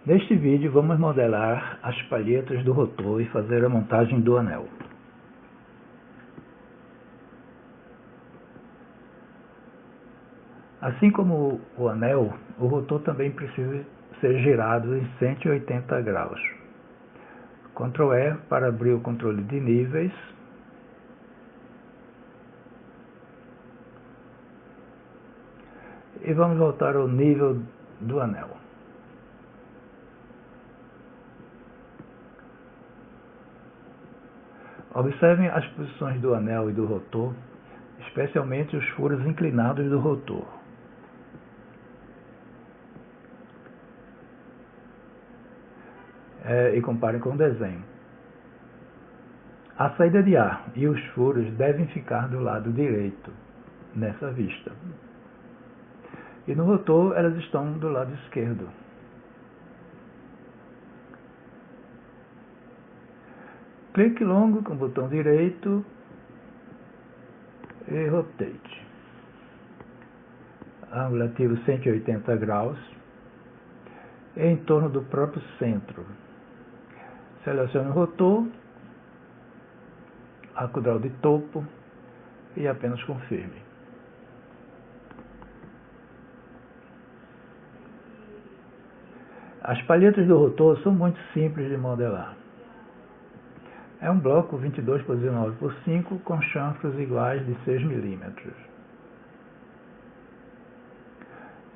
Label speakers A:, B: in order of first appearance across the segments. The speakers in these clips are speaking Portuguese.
A: Neste vídeo vamos modelar as palhetas do rotor e fazer a montagem do anel. Assim como o anel, o rotor também precisa ser girado em 180 graus. Ctrl E para abrir o controle de níveis. E vamos voltar ao nível do anel. Observem as posições do anel e do rotor, especialmente os furos inclinados do rotor. E comparem com o desenho. A saída de ar e os furos devem ficar do lado direito, nessa vista. E no rotor, elas estão do lado esquerdo. Clique longo com o botão direito e rotate. Ângulo ativo 180 graus em torno do próprio centro. Selecione o rotor, arco draw de topo e apenas confirme. As palhetas do rotor são muito simples de modelar. É um bloco 22 por 19 por 5 com chanfros iguais de 6 mm.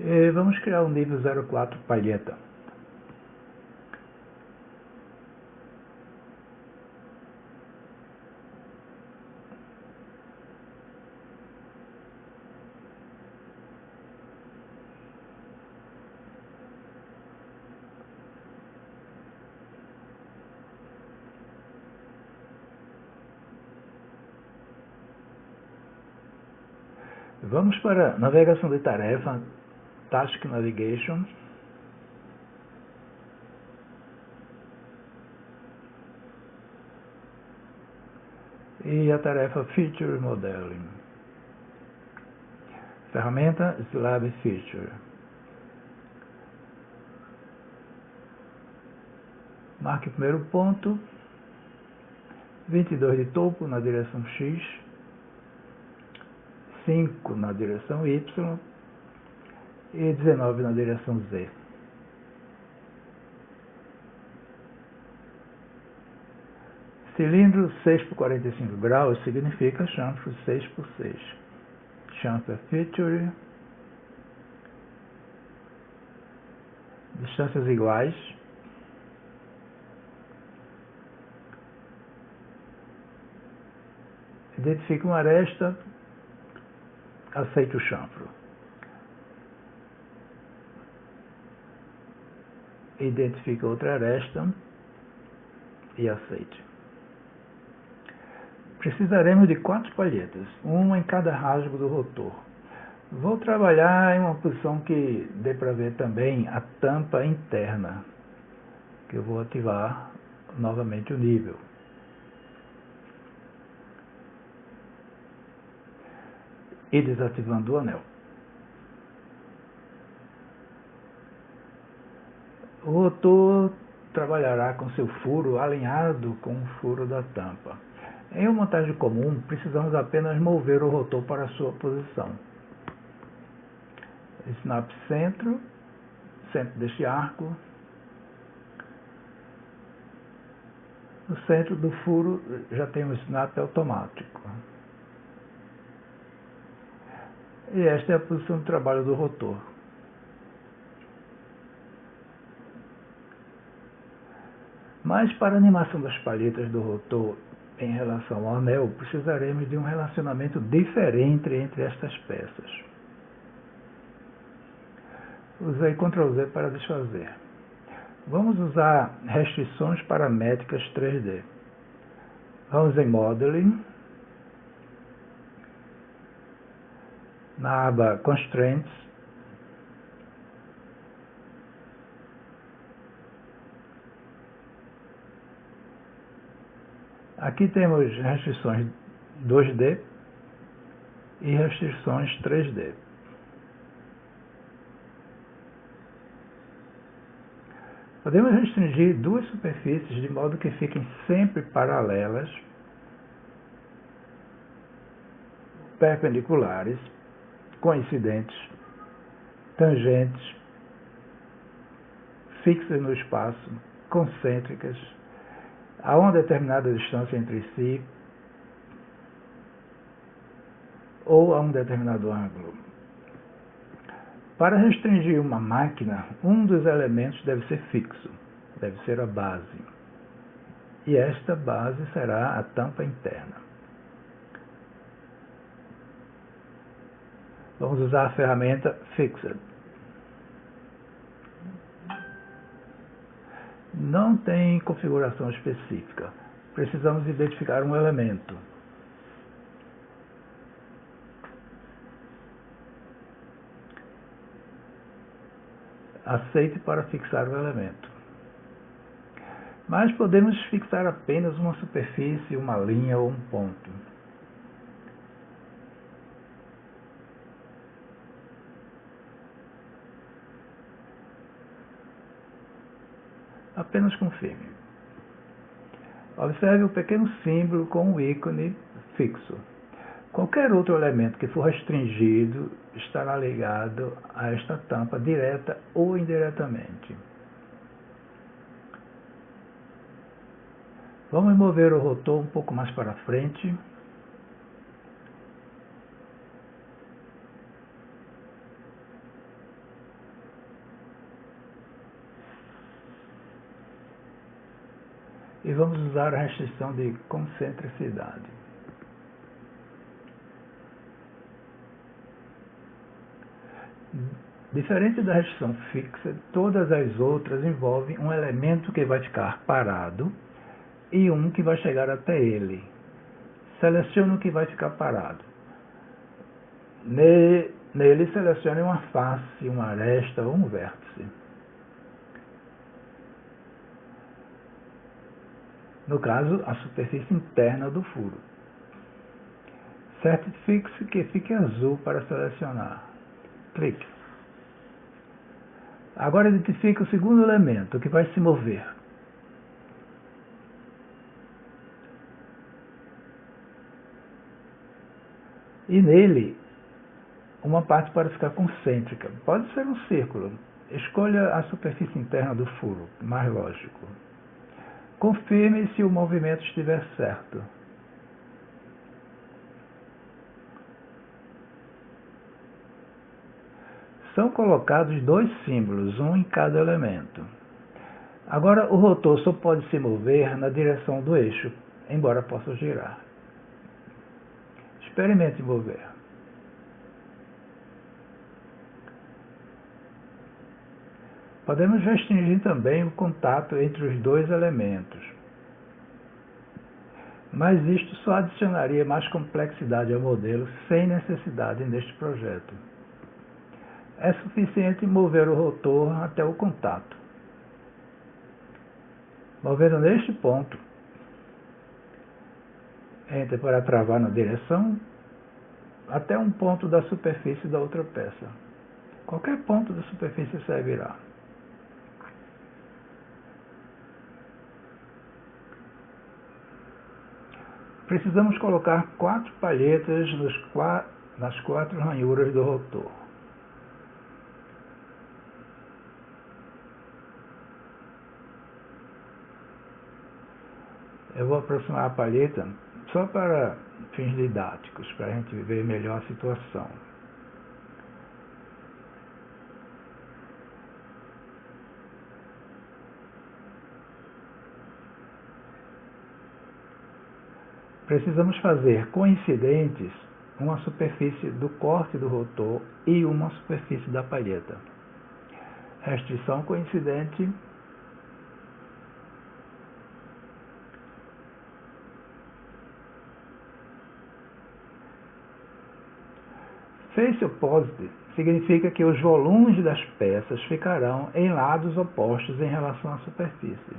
A: E vamos criar o nível 04 palheta. Vamos para a navegação de tarefa, Task Navigation. E a tarefa Feature Modeling. Ferramenta Slab Feature. Marque o primeiro ponto, 22 de topo na direção X, 5 na direção Y e 19 na direção Z. Cilindro 6 por 45 graus significa chanfro 6 por 6. Chamfer Feature. Distâncias iguais. Identifique uma aresta. Aceite o chanfro. Identifique outra aresta e aceite. Precisaremos de 4 palhetas, uma em cada rasgo do rotor. Vou trabalhar em uma posição que dê para ver também a tampa interna, que eu vou ativar novamente o nível. E desativando o anel. O rotor trabalhará com seu furo alinhado com o furo da tampa. Em uma montagem comum, precisamos apenas mover o rotor para a sua posição. Snap centro deste arco. No centro do furo já tem um snap automático. E esta é a posição de trabalho do rotor. Mas para a animação das palhetas do rotor em relação ao anel, precisaremos de um relacionamento diferente entre estas peças. Usei Ctrl Z para desfazer. Vamos usar restrições paramétricas 3D. Vamos em Modeling. Na aba Constraints, aqui temos restrições 2D e restrições 3D. Podemos restringir duas superfícies de modo que fiquem sempre paralelas, perpendiculares, coincidentes, tangentes, fixas no espaço, concêntricas, a uma determinada distância entre si ou a um determinado ângulo. Para restringir uma máquina, um dos elementos deve ser fixo, deve ser a base. E esta base será a tampa interna. Vamos usar a ferramenta Fixed. Não tem configuração específica. Precisamos identificar um elemento. Aceite para fixar o elemento. Mas podemos fixar apenas uma superfície, uma linha ou um ponto. Apenas confirme. Observe o pequeno símbolo com o ícone fixo. Qualquer outro elemento que for restringido estará ligado a esta tampa direta ou indiretamente. Vamos mover o rotor um pouco mais para frente. E vamos usar a restrição de concentricidade. Diferente da restrição fixa, todas as outras envolvem um elemento que vai ficar parado e um que vai chegar até ele. Selecione o que vai ficar parado. Nele, selecione uma face, uma aresta ou um vértice. No caso, a superfície interna do furo. Certifique-se que fique azul para selecionar. Clique. Agora identifique o segundo elemento que vai se mover. E nele, uma parte para ficar concêntrica. Pode ser um círculo. Escolha a superfície interna do furo, mais lógico. Confirme se o movimento estiver certo. São colocados dois símbolos, um em cada elemento. Agora, o rotor só pode se mover na direção do eixo, embora possa girar. Experimente mover. Podemos restringir também o contato entre os dois elementos. Mas isto só adicionaria mais complexidade ao modelo sem necessidade neste projeto. É suficiente mover o rotor até o contato. Movendo neste ponto, entre para travar na direção, até um ponto da superfície da outra peça. Qualquer ponto da superfície servirá. Precisamos colocar 4 palhetas nas 4 ranhuras do rotor. Eu vou aproximar a palheta só para fins didáticos, para a gente ver melhor a situação. Precisamos fazer coincidentes uma superfície do corte do rotor e uma superfície da palheta. Restrição coincidente. Face opposite significa que os volumes das peças ficarão em lados opostos em relação à superfície.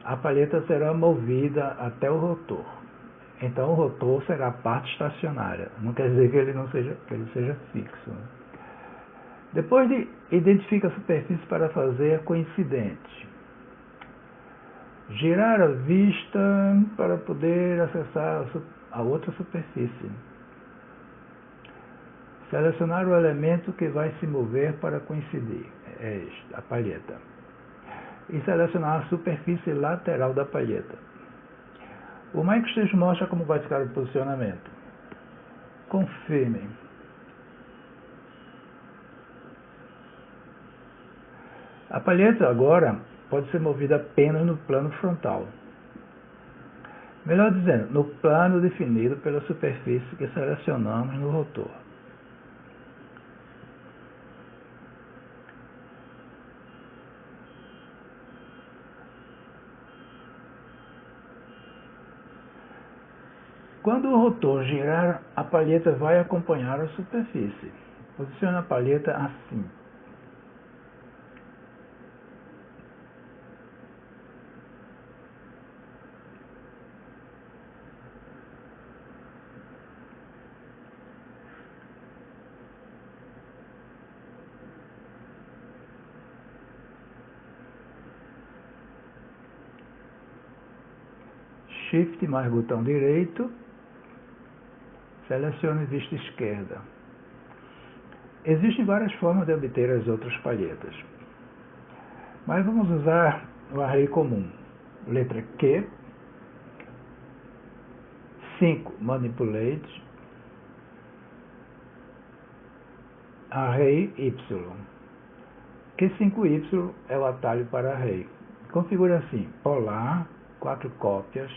A: A palheta será movida até o rotor. Então o rotor será a parte estacionária. Não quer dizer que ele seja fixo. Depois identifica a superfície para fazer a coincidente. Girar a vista para poder acessar a outra superfície. Selecionar o elemento que vai se mover para coincidir, a palheta. E selecionar a superfície lateral da palheta. O MicroStage mostra como vai ficar o posicionamento. Confirme. A palheta agora pode ser movida apenas no plano frontal. Melhor dizendo, no plano definido pela superfície que selecionamos no rotor. Quando o rotor girar, a palheta vai acompanhar a superfície. Posicione a palheta assim. Shift mais botão direito. Selecione vista esquerda. Existem várias formas de obter as outras palhetas, mas vamos usar o array comum. Letra Q, 5 Manipulate, array Y. Q5Y é o atalho para array. Configura assim: polar, 4 cópias,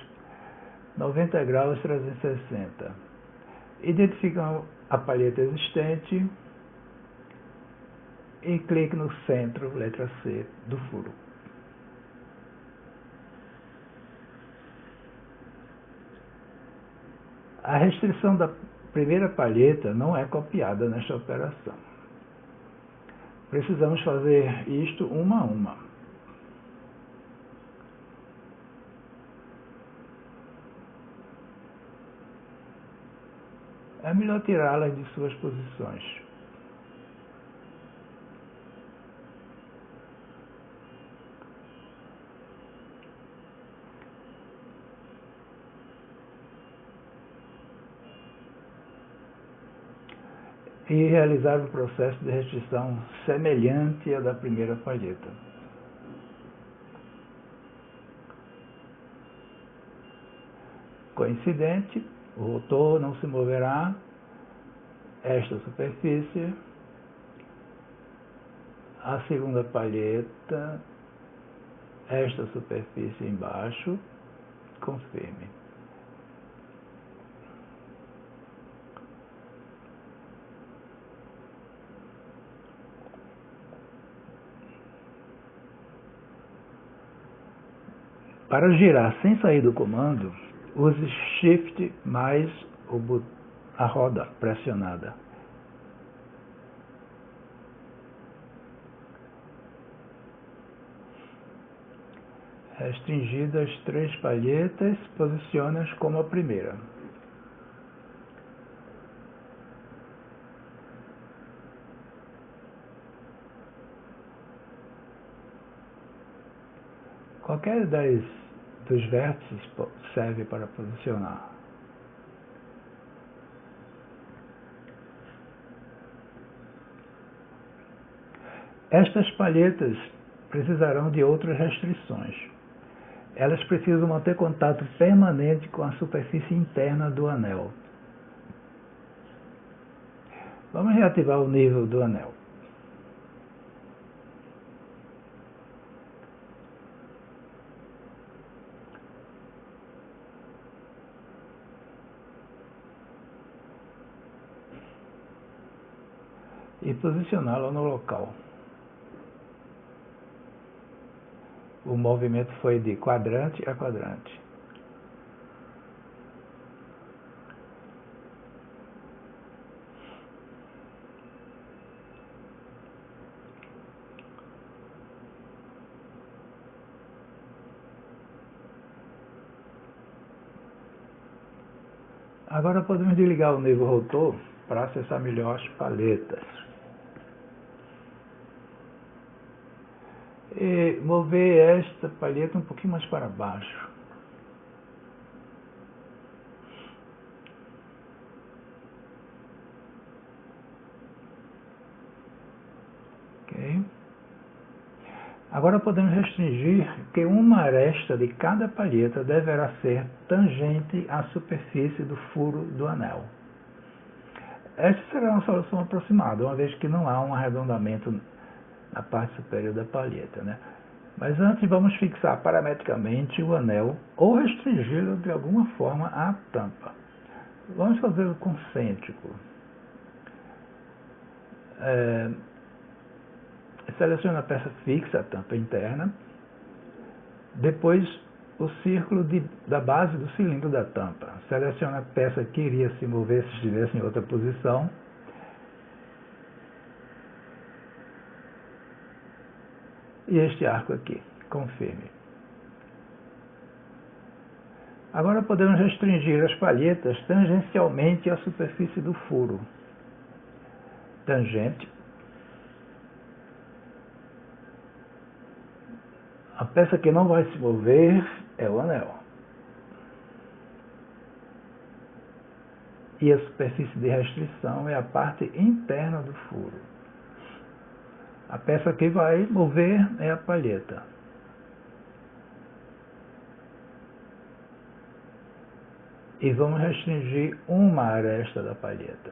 A: 90 graus 360. Identifica a palheta existente e clique no centro, letra C, do furo. A restrição da primeira palheta não é copiada nesta operação. Precisamos fazer isto uma a uma. É melhor tirá-las de suas posições. E realizar o processo de restrição semelhante ao da primeira palheta. Coincidente, o rotor não se moverá. Esta superfície, a segunda palheta, esta superfície embaixo, confirme. Para girar sem sair do comando, use Shift mais a roda pressionada. Restringidas 3 palhetas, posicione-as como a primeira. Qualquer dos vértices serve para posicionar. Estas palhetas precisarão de outras restrições. Elas precisam manter contato permanente com a superfície interna do anel. Vamos reativar o nível do anel. E posicioná-lo no local. O movimento foi de quadrante a quadrante. Agora podemos desligar o nível rotor para acessar melhor as palhetas. e mover esta palheta um pouquinho mais para baixo. Ok? Agora podemos restringir que uma aresta de cada palheta deverá ser tangente à superfície do furo do anel. Esta será uma solução aproximada, uma vez que não há um arredondamento na parte superior da palheta, né? Mas antes vamos fixar parametricamente o anel ou restringi-lo de alguma forma à tampa. Vamos fazer o concêntrico. Selecione a peça fixa, a tampa interna. Depois o círculo da base do cilindro da tampa. Selecione a peça que iria se mover se estivesse em outra posição. E este arco aqui, confirme. Agora podemos restringir as palhetas tangencialmente à superfície do furo. Tangente. A peça que não vai se mover é o anel. E a superfície de restrição é a parte interna do furo. A peça que vai mover é a palheta. E vamos restringir uma aresta da palheta.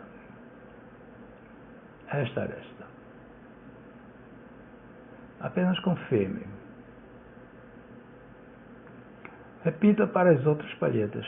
A: Esta aresta. Apenas confirme. Repita para as outras palhetas.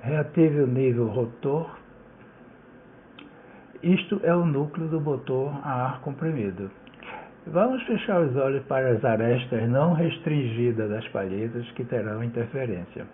A: Reative o nível rotor. Isto é o núcleo do motor a ar comprimido. Vamos fechar os olhos para as arestas não restringidas das palhetas que terão interferência.